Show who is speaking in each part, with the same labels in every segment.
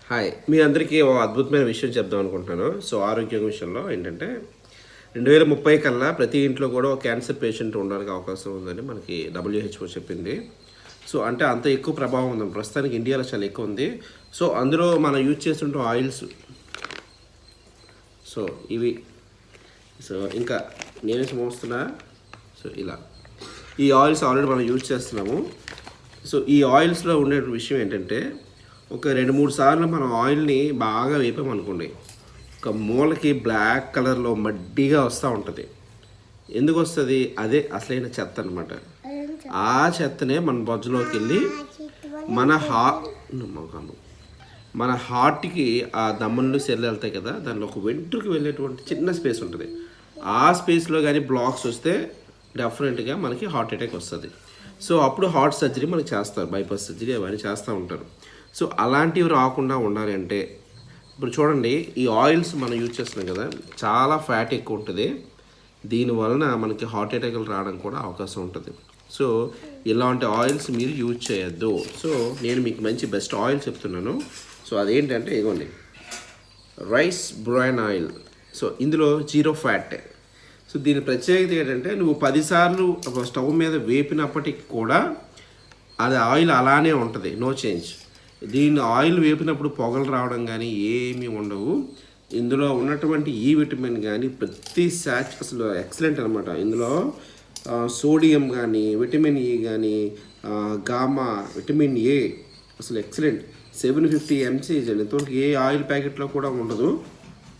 Speaker 1: Hi, మీ అందరికీ ఓ అద్భుతమైన విషయం చెప్దాం అనుకుంటున్నాను. సో ఆరోగ్యం విషయంలో ఏంటంటే 2030 కల్లా ప్రతి ఇంట్లో కూడా ఒక క్యాన్సర్ పేషెంట్ ఉండడానికి అవకాశం ఉందని మనకి WHO చెప్పింది. సో అంటే అంత ఎక్కువ ప్రభావం ఉంది ప్రస్తుతానికి ఇండియాలో, చాలా ఎక్కువ ఉంది. సో అందులో మనం యూజ్ చేస్తుంటే ఆయిల్స్, సో ఇవి, సో ఇంకా నేనే మోస్తున్నా. సో ఇలా ఈ ఆయిల్స్ ఆల్రెడీ మనం యూజ్ చేస్తున్నాము. సో ఈ ఆయిల్స్లో ఉండే విషయం ఏంటంటే, ఒక 2-3 సార్లు మనం ఆయిల్ని బాగా వేపామనుకోండి, ఒక మూలకి బ్లాక్ కలర్లో మడ్డిగా వస్తూ ఉంటుంది. ఎందుకు వస్తుంది? అదే అసలైన చెత్త అనమాట. ఆ చెత్తనే మన బొజ్జలోకి వెళ్ళి మన హార్ట్కి ఆ దమ్ములు సెల్లు వెళ్తాయి కదా, దానిలో ఒక వెంట్రుకి వెళ్ళేటువంటి చిన్న స్పేస్ ఉంటుంది. ఆ స్పేస్లో కానీ బ్లాక్స్ వస్తే డెఫినెట్గా మనకి హార్ట్ అటాక్ వస్తుంది. సో అప్పుడు హార్ట్ సర్జరీ మనకి చేస్తారు, బైపాస్ సర్జరీ అవన్నీ చేస్తూ ఉంటారు. సో అలాంటివి రాకుండా ఉండాలి అంటే, ఇప్పుడు చూడండి, ఈ ఆయిల్స్ మనం యూజ్ చేస్తున్నాం కదా, చాలా ఫ్యాట్ ఎక్కువ ఉంటుంది. దీనివలన మనకి హార్ట్ అటాక్లు రావడం కూడా అవకాశం ఉంటుంది. సో ఇలాంటి ఆయిల్స్ మీరు యూజ్ చేయొద్దు. సో నేను మీకు మంచి బెస్ట్ ఆయిల్ చెప్తున్నాను. సో అదేంటంటే ఇగోండి, రైస్ బ్రాన్ ఆయిల్. సో ఇందులో 0 ఫ్యాట్. సో దీని ప్రత్యేకత ఏంటంటే, నువ్వు 10 సార్లు స్టవ్ మీద వేపినప్పటికి కూడా అది ఆయిల్ అలానే ఉంటుంది, నో చేంజ్. దీన్ని ఆయిల్ వేపినప్పుడు పొగలు రావడం కానీ ఏమీ ఉండవు. ఇందులో ఉన్నటువంటి ఈ విటమిన్ కానీ ప్రతి అసలు ఎక్సలెంట్ అనమాట. ఇందులో సోడియం కానీ, విటమిన్ ఈ కానీ, గామా, విటమిన్ ఏ అసలు ఎక్సలెంట్. 750 mg అండి. ఇంతవరకు ఏ ఆయిల్ ప్యాకెట్లో కూడా ఉండదు.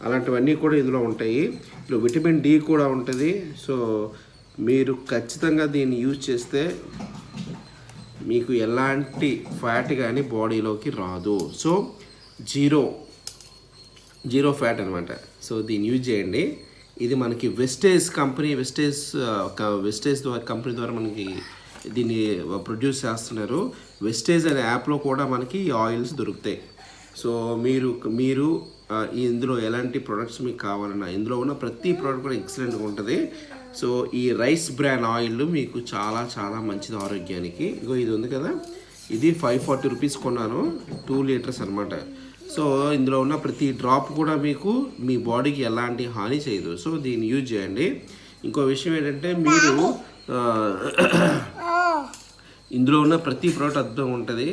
Speaker 1: అలాంటివన్నీ కూడా ఇందులో ఉంటాయి. ఇందులో విటమిన్ డి కూడా ఉంటుంది. సో మీరు ఖచ్చితంగా దీన్ని యూజ్ చేస్తే మీకు ఎలాంటి ఫ్యాట్ కానీ బాడీలోకి రాదు. సో జీరో ఫ్యాట్ అనమాట. సో దీన్ని యూజ్ చేయండి. ఇది మనకి వెస్టేజ్ కంపెనీ ద్వారా మనకి దీన్ని ప్రొడ్యూస్ చేస్తున్నారు. వెస్టేజ్ అనే యాప్లో కూడా మనకి ఈ ఆయిల్స్ దొరుకుతాయి. సో మీరు ఇందులో ఎలాంటి ప్రొడక్ట్స్ మీకు కావాలన్నా, ఇందులో ఉన్న ప్రతి ప్రోడక్ట్ కూడా ఎక్సలెంట్గా ఉంటుంది. సో ఈ రైస్ బ్రాన్ ఆయిల్ మీకు చాలా చాలా మంచిది ఆరోగ్యానికి. ఇగో ఇది ఉంది కదా, ఇది 540 రూపీస్ కొన్నాను, 2 లీటర్స్ అనమాట. సో ఇందులో ఉన్న ప్రతి డ్రాప్ కూడా మీకు మీ బాడీకి ఎలాంటి హాని చేయదు. సో దీన్ని యూజ్ చేయండి. ఇంకో విషయం ఏంటంటే, మీరు ఇందులో ఉన్న ప్రతి ప్రోడక్ట్ అద్భుతంగా ఉంటుంది.